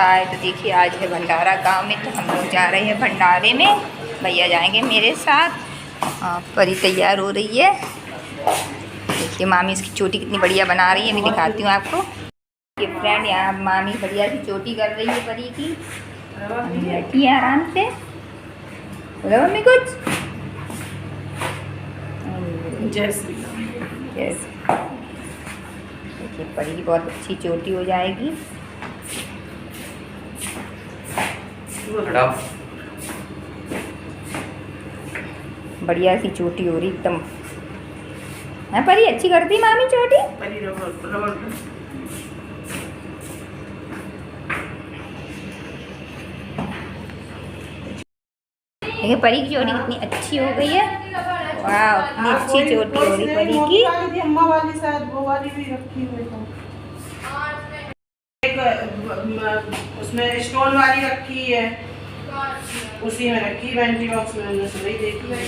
सा है। तो देखिए आज है भंडारा गांव में, तो हम लोग जा रहे हैं भंडारे में। भैया जाएंगे मेरे साथ। परी तैयार हो रही है। देखिए मामी इसकी चोटी कितनी बढ़िया बना रही है, मैं दिखाती हूँ आपको। ये फ्रेंड यहाँ मामी बढ़िया सी चोटी कर रही है परी की। बैठी है आराम से। बोलो मम्मी कुछ। देखिए परी की बहुत अच्छी चोटी हो जाएगी। बढ़िया सी चोटी हो रही एकदम है। परी अच्छी करती मामी चोटी। देखिए परी की चोटी कितनी अच्छी हो गई है। वाह कितनी अच्छी चोटी हो रही परी की। अम्मा वाली शायद वो वाली भी रखी हुई है। एक उसमें स्टोन वाली रखी है, उसी में रखी बेंटी बॉक्स में। हमने सभी देखी है।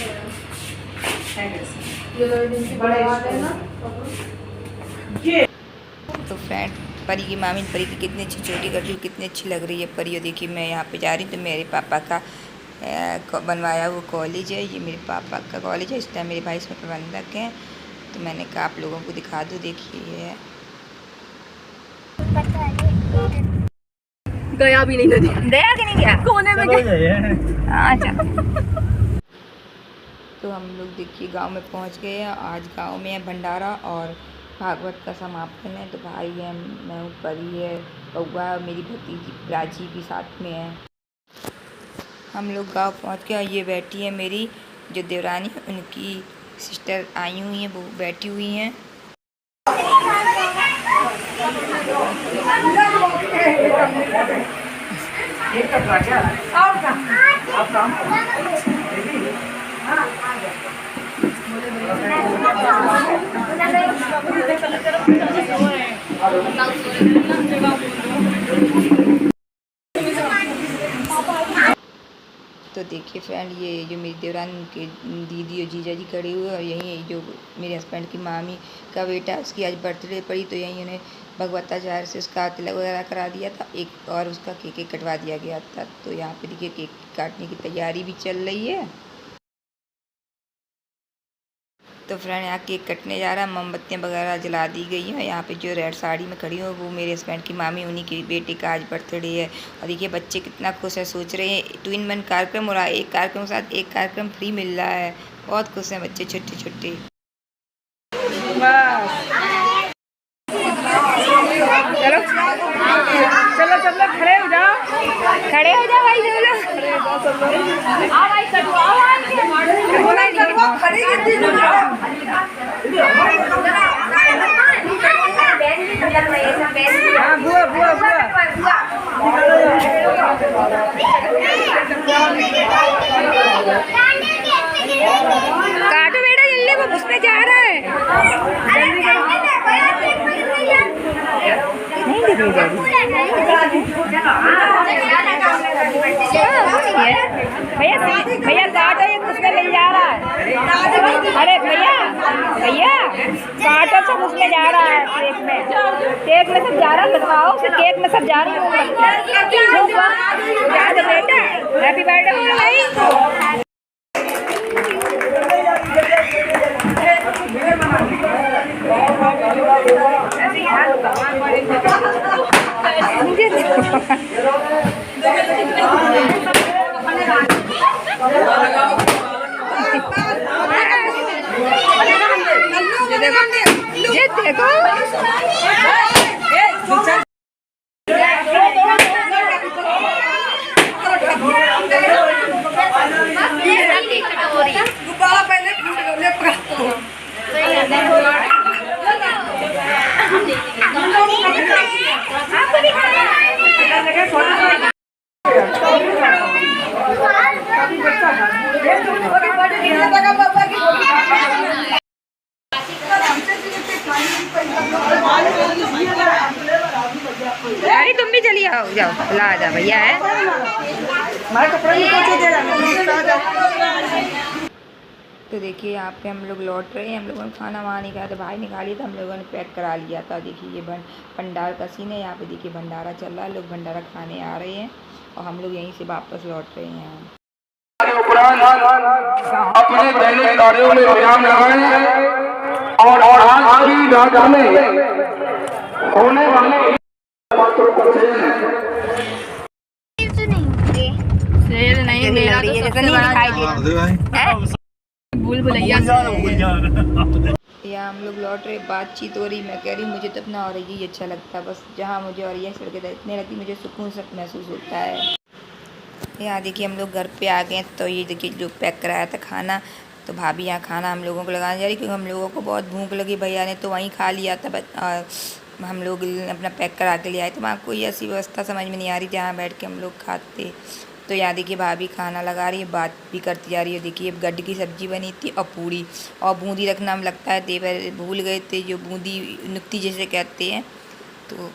तो फ्रेंड परी की मामी परी की कितनी अच्छी चोटी कर रही है, कितनी अच्छी लग रही है परी। और देखिए मैं यहाँ पे जा रही हूँ, तो मेरे पापा का बनवाया वो कॉलेज है। ये मेरे पापा का कॉलेज है, इस टाइम मेरे भाई इसमें प्रबंधक हैं। तो मैंने कहा आप लोगों को दिखा दूँ। देखिए गया भी नहीं नदी। गया कि नहीं गया? कोने में गया। अच्छा तो हम लोग देखिए गांव में पहुंच गए हैं। आज गांव में है भंडारा और भागवत का समापन है। तो भाई है, मैं हूँ, परी है, बउआ और मेरी भतीजी प्राची भी साथ में है। हम लोग गांव पहुंच गए। ये बैठी है मेरी जो देवरानी, उनकी सिस्टर आई हुई हैं, वो बैठी हुई हैं। तो देखिए फ्रेंड ये जो मेरी देवरानी के दीदी और जीजा जी खड़े हुए, और यही जो मेरे हस्बैंड की मामी का बेटा, उसकी आज बर्थडे पड़ी, तो यहीं उन्हें भगवताचार्य से उसका तिलक वगैरह करा दिया था एक, और उसका केक कटवा दिया गया था। तो यहाँ पे देखिए केक काटने की तैयारी भी चल रही है। तो फ्रेंड यहाँ केक कटने जा रहा है, मोमबत्तियाँ वगैरह जला दी गई हैं। यहाँ पे जो रेड साड़ी में खड़ी हो वो मेरे हस्बैंड की मामी, उन्हीं के बेटे का आज बर्थडे है। और देखिए बच्चे कितना खुश है, सोच रहे हैं 2 in 1 कार्यक्रम हो रहा है, एक कार्यक्रम के साथ एक कार्यक्रम फ्री मिल रहा है। बहुत खुश हैं बच्चे छोटे छोटे। चलो चलो सब लोग खड़े हो जाओ। खड़े हो जाओ भाई, चलो बुआ बुआ बुआ काटो बेटा जल्दी, वो उसमें जा रहा है। नहीं दिख रही भैया, भैया काटो, ये उसमें ले जा रहा है। अरे भैया भैया काटो, सब उसमें जा रहा है। केक में सब जा रहा है, बताओ फिर केक में सब जा रही हूँ बेटा। हैप्पी बर्थडे भाई। ये देखो अरे तुम भी चलिए आओ, जाओ ला जा भैया है। तो देखिए यहाँ पे हम लोग लौट रहे हैं। हम लोगों ने खाना वहाँ नहीं खाया था, भाई ने खा लिया था, हम लोगों ने पैक करा लिया था। देखिए ये भंडार का सीन है। यहाँ पे देखिए भंडारा चल रहा है, लोग भंडारा खाने आ रहे हैं और हम लोग यहीं से वापस लौट रहे हैं। अपने दैनिक कार्यों में विराम लगाएं और आज की रात में होने वाले सेल नहीं मेरा तो सबसे बड़ा भूल भुलैया या हम लोग लौट रहे, बातचीत हो रही, मैं कह रही हूँ मुझे तो अपना और यही अच्छा लगता है, बस जहाँ मुझे और यह सड़कें इतने लगती मुझे सुकून सा महसूस होता है। यहाँ देखिए हम लोग घर पे आ गए, तो ये देखिए जो पैक कराया था खाना, तो भाभी यहाँ खाना हम लोगों को लगाने जा रही, क्योंकि हम लोगों को बहुत भूख लगी। भैया ने तो वहीं खा लिया था, और हम लोग अपना पैक करा के ले आए, तो वहाँ कोई ऐसी व्यवस्था समझ में नहीं आ रही जहाँ बैठ के हम लोग खाते। तो यहाँ देखिए भाभी खाना लगा रही है, बात भी करती जा रही है। देखिए गड्ढे की सब्ज़ी बनी थी और पूड़ी और बूंदी रखना हम लगता है देवर भूल गए थे, जो बूंदी नुक्ती जैसे कहते हैं, तो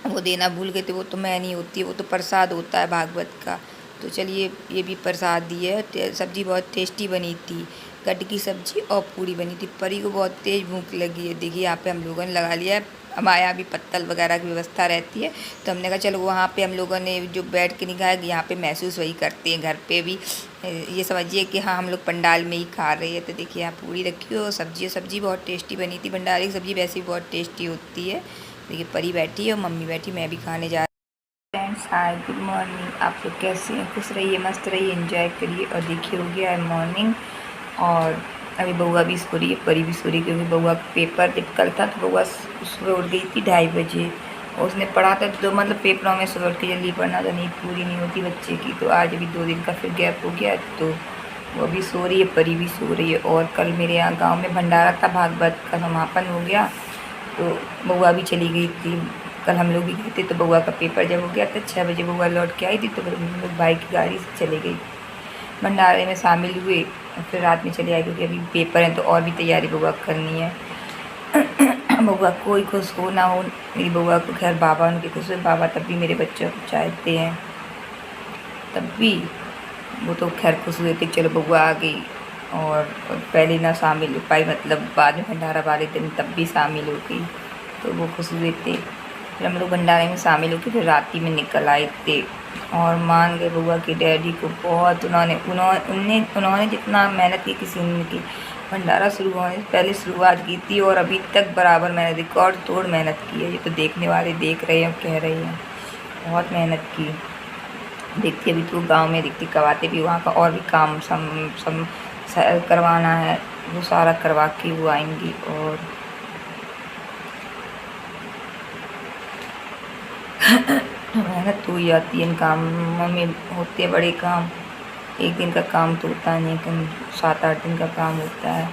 वो देना भूल गए थे। वो तो मैं नहीं होती, वो तो प्रसाद होता है भागवत का। तो चलिए ये भी प्रसाद दी है। सब्ज़ी बहुत टेस्टी बनी थी, गड्ढे की सब्ज़ी और पूड़ी बनी थी। परी को बहुत तेज़ भूख लगी है। देखिए यहाँ पे हम लोगों ने लगा लिया है, हमारे यहाँ भी पत्तल वगैरह की व्यवस्था रहती है, तो हमने कहा चलो वहाँ पे हम लोगों ने जो बैठ के नहीं खाया, यहाँ पे महसूस वही करते हैं। घर पे भी ये समझिए कि हाँ हम लोग पंडाल में ही खा रहे हैं। तो देखिए यहाँ पूड़ी रखी हो, सब्ज़ी बहुत टेस्टी बनी थी। भंडारे की सब्ज़ी वैसे भी बहुत टेस्टी होती है। देखिए परी बैठी है और मम्मी बैठी, मैं भी खाने जा रही हूँ। Friends hi, good morning. आप लोग कैसे हैं? खुश रहिए, मस्त रहिए, एंजॉय करिए। और देखिए हो गया है मॉर्निंग, और अभी बउआ भी सो रही है, परी भी सो रही है, क्योंकि बउआ का पेपर जब कल था तो बउआ सुबह उठ गई थी 2:30 बजे, और उसने पढ़ा था तो मतलब पेपरों में सुबह उठ के जल्दी पढ़ना तो नींद पूरी नहीं होती बच्चे की। तो आज अभी 2 दिन का फिर गैप हो गया, तो वो भी सो रही है, परी भी सो रही है। और कल मेरे यहाँ गाँव में भंडारा था, भागवत का समापन हो गया, तो बउआ भी चली गई थी। कल हम लोग भी गए थे, तो बउआ का पेपर जब हो गया तो 6 बजे बउआ लौट के आई थी, तो फिर हम लोग बाइक की गाड़ी से चले गई, भंडारे में शामिल हुए, फिर रात में चले आए, क्योंकि अभी पेपर हैं तो और भी तैयारी बउआ करनी है। बउआ कोई खुश हो ना हो, मेरी बउआ को खैर बाबा उनके खुश हुए, बाबा तब भी मेरे बच्चों को चाहते हैं, तब भी वो तो खैर खुश हुए थे चलो बउआ आ गई। और पहले ना शामिल हो पाई, मतलब बाद में भंडारा वाले दिन तब भी शामिल हो गई, तो वो खुश हुए थे। फिर हम लोग भंडारे में शामिल होकर फिर रात में निकल आए थे, और मान गए बउआ के डैडी को बहुत। उन्होंने जितना मेहनत की किसी ने की, भंडारा शुरू होने से पहले शुरुआत की थी, और अभी तक बराबर मैंने रिकॉर्ड तोड़ मेहनत की है। ये तो देखने वाले देख रहे हैं, कह रहे हैं बहुत मेहनत की। देखती अभी तो गांव में दिखती, करवाते भी वहाँ का और भी काम सम करवाना है, वो सारा करवा के वो आएंगी। और मेहनत तो ही आती है इन कामों में, होते हैं बड़े काम, एक दिन का काम तो होता नहीं, लेकिन 7-8 दिन का काम होता है।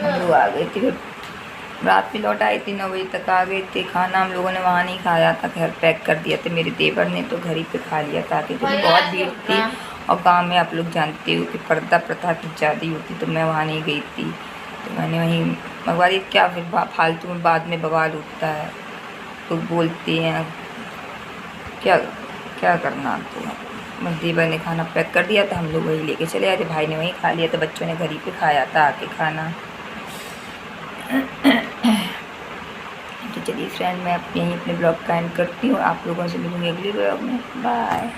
हम लोग आ गए थे, फिर रात में लौट आए थे, 9 बजे तक आ गए थे। खाना हम लोगों ने वहाँ नहीं खाया था, घर पैक कर दिया था। मेरे देवर ने तो घर ही पे खा लिया था, क्योंकि बहुत भीड़ थी, और गाँव में आप लोग जानते हो कि पर्दा प्रथा की ज़्यादा होती, तो मैं वहाँ नहीं गई थी, तो मैंने वहीं मंगवा दी। क्या फिर फालतू में बाद में बवाल उठता है, तो बोलते हैं क्या करना। तो बस देवर ने खाना पैक कर दिया था, हम लोग वही लेके चले आए थे, भाई ने वहीं खा लिया था, बच्चों ने घर ही पे खाया था आके खाना। तो चलिए फ्रेंड, मैं यहीं अपने ब्लॉग का एंड करती हूँ, आप लोगों से मिलूँगी अगले ब्लॉग में। बाय।